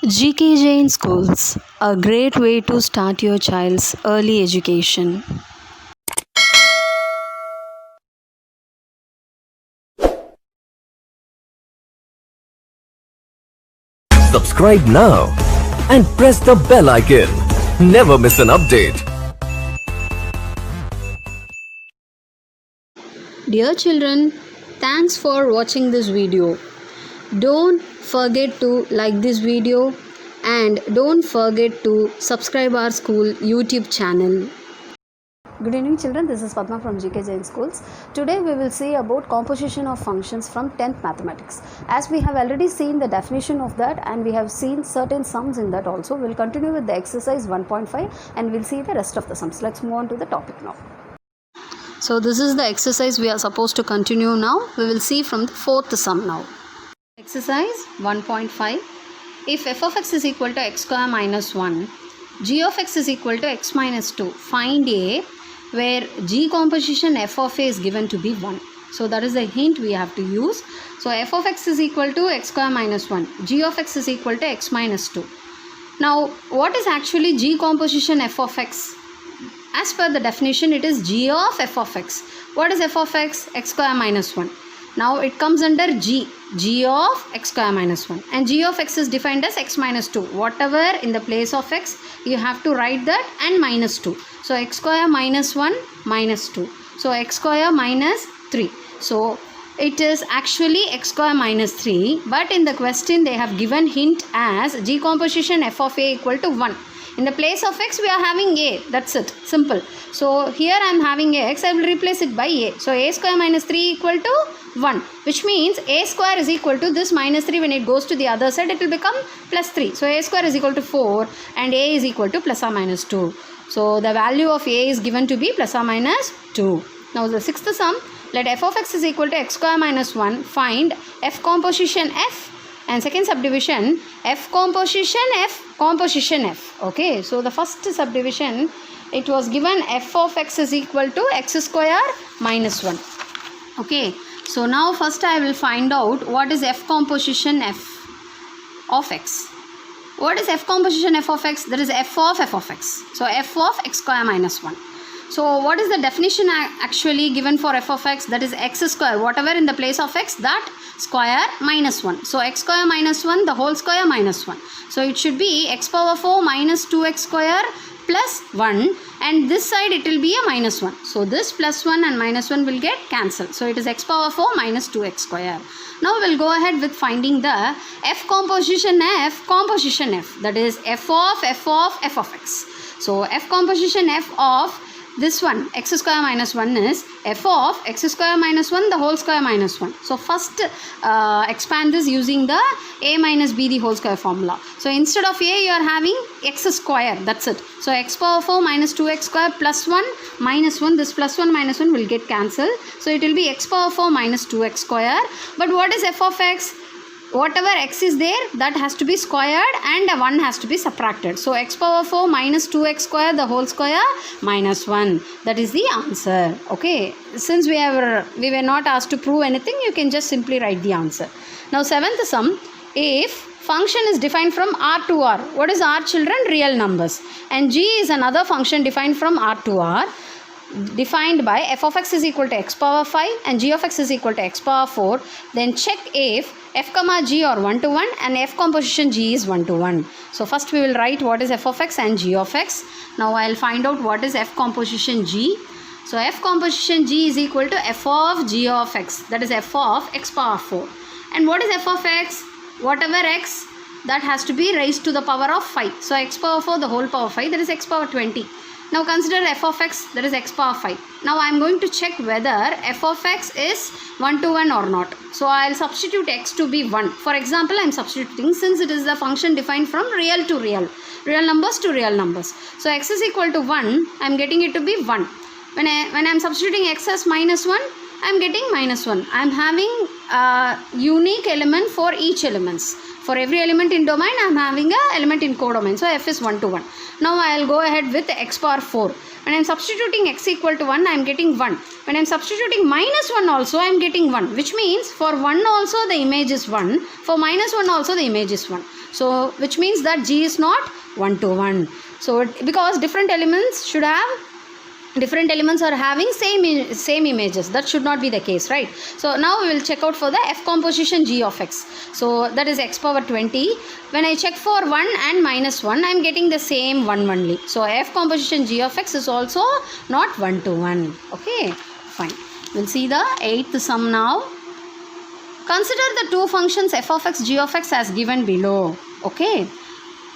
GK Jain Schools, a great way to start your child's early education. Subscribe now and press the bell icon. Never miss an update. Dear children, thanks for watching this video. Don't forget to like this video and don't forget to subscribe our school YouTube channel. Good evening children, this is Padma from GK Jain Schools. Today we will see about composition of functions from 10th mathematics. As we have already seen the definition of that and we have seen certain sums in that also, we will continue with the exercise 1.5 and we will see the rest of the sums. Let's move on to the topic now. So this is the exercise we are supposed to continue now. We will see from the fourth sum now. Exercise 1.5. If f of x is equal to x square minus 1, g of x is equal to x minus 2, find a where g composition f of a is given to be 1. So that is the hint we have to use. So f of x is equal to x square minus 1, g of x is equal to x minus 2. Now what is actually g composition f of x? As per the definition, it is g of f of x. What is f of x? X square minus 1. Now it comes under g of x square minus 1, and g of x is defined as x minus 2. Whatever in the place of x, you have to write that and minus 2. So x square minus 1 minus 2. So x square minus 3. So it is actually x square minus 3, but in the question they have given hint as g composition f of a equal to 1. In the place of x we are having a, that's it, simple. So here I am having x, I will replace it by a. So a square minus 3 equal to 1, which means a square is equal to this minus 3. When it goes to the other side it will become plus 3. So a square is equal to 4 and a is equal to plus or minus 2. So the value of a is given to be plus or minus 2. Now the sixth sum, let f of x is equal to x square minus 1, find f composition f. And second subdivision, f composition f. Okay, so the first subdivision, it was given f of x is equal to x square minus 1. Okay, so now first I will find out what is f composition f of x. What is f composition f of x? That is f of x. So f of x square minus 1. So what is the definition actually given for f of x? That is x square, whatever in the place of x, that square minus 1. So x square minus 1, the whole square minus 1. So it should be x power 4 minus 2x square plus 1, and this side it will be a minus 1. So this plus 1 and minus 1 will get cancelled. So it is x power 4 minus 2x square. Now we will go ahead with finding the f composition f, that is f of x. So f composition f of this one, x square minus 1, is f of x square minus 1, the whole square minus 1. So first expand this using the a minus b the whole square formula. So instead of a you are having x square, that's it. So x power 4 minus 2x square plus 1 minus 1, this plus 1 minus 1 will get cancelled. So it will be x power 4 minus 2x square. But what is f of x? Whatever x is there, that has to be squared and 1 has to be subtracted. So x power 4 minus 2x square, the whole square, minus 1. That is the answer. Okay, since we were not asked to prove anything, you can just simply write the answer. Now seventh sum, if function is defined from R to R. What is R, children? Real numbers. And G is another function defined from R to R, defined by f of x is equal to x power 5 and g of x is equal to x power 4. Then check if f comma g are 1 to 1 and f composition g is 1 to 1. So first we will write what is f of x and g of x. Now I will find out what is f composition g. So f composition g is equal to f of g of x, that is f of x power 4. And what is f of x? Whatever x, that has to be raised to the power of 5. So x power 4, the whole power 5, that is x power 20. Now consider f of x, that is x power 5. Now I am going to check whether f of x is 1 to 1 or not. So I will substitute x to be 1. For example, I am substituting, since it is the function defined from real to real numbers to real numbers. So x is equal to 1, I am getting it to be 1. When I am substituting x as minus 1, I am getting minus 1. I am having a unique element for each elements. For every element in domain, I am having an element in codomain. So f is 1 to 1. Now I will go ahead with x power 4. When I am substituting x equal to 1, I am getting 1. When I am substituting minus 1 also, I am getting 1. Which means for 1 also the image is 1. For minus 1 also the image is 1. So which means that G is not 1 to 1. So because different elements are having same images, that should not be the case, right? So now we will check out for the F composition G of x. So that is x power 20. When I check for 1 and minus 1, I am getting the same 1 only. So F composition G of x is also not 1 to 1. Okay, fine. We'll see the 8th sum now. Consider the two functions f of x, g of x as given below. Okay.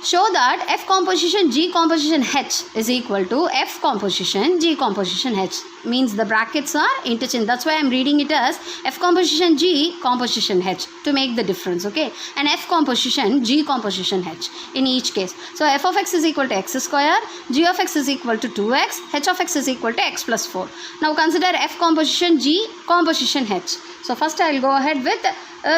Show that F composition G composition H is equal to F composition G composition H. Means the brackets are interchanged. That's why I am reading it as F composition G composition H to make the difference. Okay. And F composition G composition H in each case. So F of x is equal to x square, G of x is equal to 2x, H of x is equal to x plus 4. Now consider F composition G composition H. So first I will go ahead with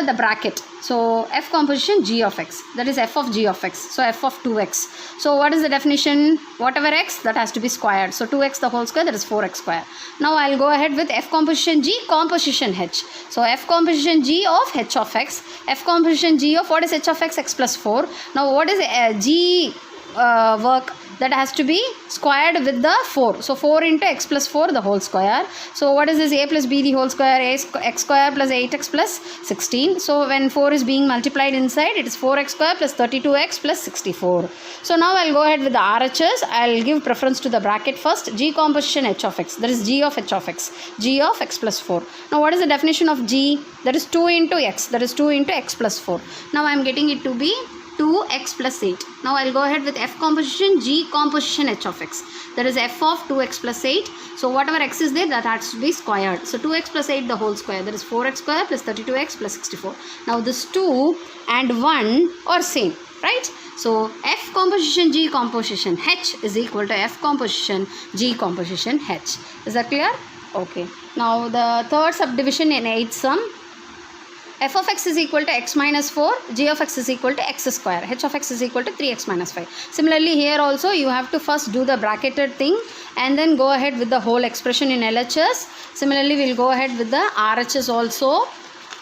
the bracket. So F composition G of x, that is F of G of x. So F of 2x. So what is the definition? Whatever x, that has to be squared. So 2x the whole square, that is 4x square. Now I will go ahead with F composition G composition H. So F composition G of H of x, F composition G of what is H of x? X plus 4. Now what is G work? That has to be squared with the 4. So 4 into x plus 4 the whole square. So what is this? A plus b the whole square, x square plus 8x plus 16. So when 4 is being multiplied inside, it is 4x square plus 32x plus 64. So now I'll go ahead with the RHS. I'll give preference to the bracket first. G composition H of x. That is G of H of x. G of x plus 4. Now what is the definition of G? That is 2 into x. That is 2 into x plus 4. Now I'm getting it to be 2x plus 8. Now I'll go ahead with F composition G composition H of x. That is F of 2x plus 8. So whatever x is there, that has to be squared. So 2x plus 8 the whole square. That is 4x square plus 32x plus 64. Now this 2 and 1 are same, right? So F composition G composition H is equal to F composition G composition H. Is that clear? Okay. Now the third subdivision in 8th sum. F of x is equal to x minus 4, g of x is equal to x square, h of x is equal to 3x minus 5. Similarly here also you have to first do the bracketed thing and then go ahead with the whole expression in LHS. Similarly we will go ahead with the RHS also.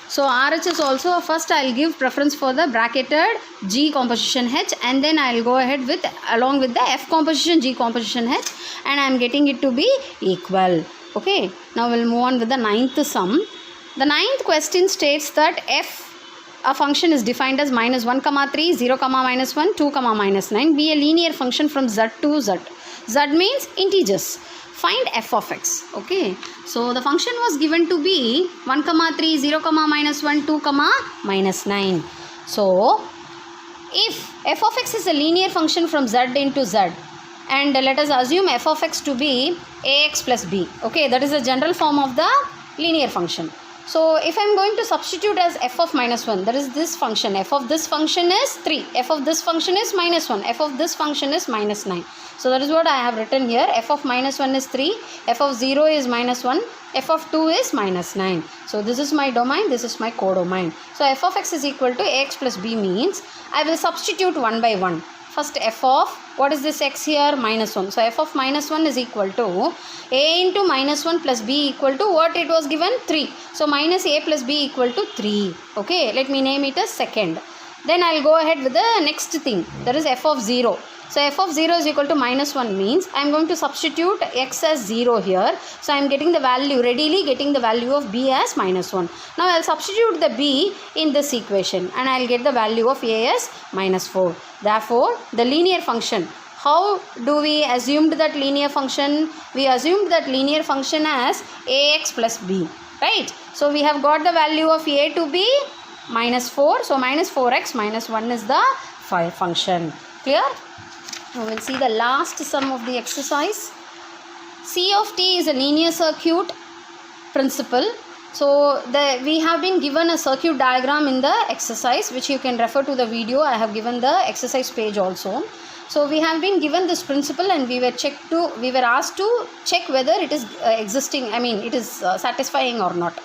So RHS also, first I will give preference for the bracketed G composition H and then I will go ahead with along with the F composition G composition H and I am getting it to be equal. Okay, now we will move on with the 9th sum. The 9th question states that f, a function is defined as minus 1, 3, 0, minus 1, 2, minus 9 be a linear function from z to z. Z means integers. Find f of x. Okay. So the function was given to be 1, 3, 0, minus 1, 2, minus 9. So if f of x is a linear function from z into z and let us assume f of x to be ax plus b. Okay. That is the general form of the linear function. So if I am going to substitute as f of minus 1, that is this function, f of this function is 3, f of this function is minus 1, f of this function is minus 9. So that is what I have written here, f of minus 1 is 3, f of 0 is minus 1, f of 2 is minus 9. So this is my domain, this is my codomain. So f of x is equal to ax plus b means I will substitute one by one. First f of, what is this x here? Minus 1. So f of minus 1 is equal to a into minus 1 plus b equal to what it was given? 3. So minus a plus b equal to 3. Okay, let me name it as second. Then I will go ahead with the next thing, that is f of 0. So f of 0 is equal to minus 1 means I am going to substitute x as 0 here. So I am getting the value, readily getting the value of b as minus 1. Now I will substitute the b in this equation and I will get the value of a as minus 4. Therefore, the linear function, how do we assumed that linear function? We assumed that linear function as ax plus b, right? So we have got the value of a to be minus 4. So minus 4x minus 1 is the function. Clear? Now we will see the last sum of the exercise. C of t is a linear circuit principle. So we have been given a circuit diagram in the exercise which you can refer to the video. I have given the exercise page also. So we have been given this principle and we were asked to check whether it is it is satisfying or not.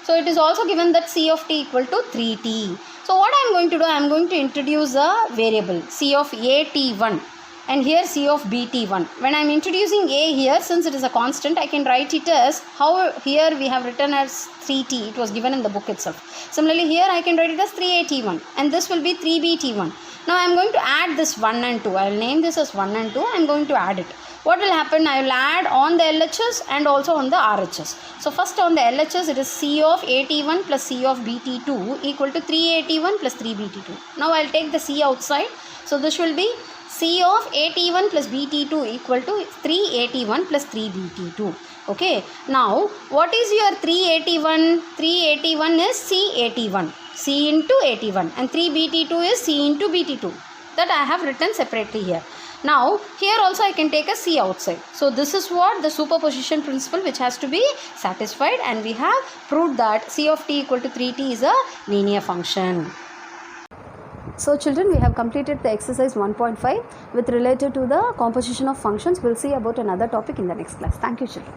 So it is also given that C of t equal to 3t. So what I am going to do, I am going to introduce a variable C of a t1. and here C of BT1. When I am introducing A here, since it is a constant, I can write it as how here we have written as 3T. It was given in the book itself. Similarly, here I can write it as 3AT1 and this will be 3BT1. Now I am going to add this 1 and 2. I will name this as 1 and 2. I am going to add it. What will happen? I will add on the LHS and also on the RHS. So first on the LHS, it is C of AT1 plus C of BT2 equal to 3AT1 plus 3BT2. Now I will take the C outside. So this will be C of AT1 plus BT2 equal to 3AT1 plus 3BT2. Okay. Now what is your 3AT1? 3AT1 is CAT1. C into AT1 and 3BT2 is C into BT2. That I have written separately here. Now here also I can take a C outside. So this is what the superposition principle which has to be satisfied, and we have proved that C of t equal to 3t is a linear function. So children, we have completed the exercise 1.5 with related to the composition of functions. We will see about another topic in the next class. Thank you children.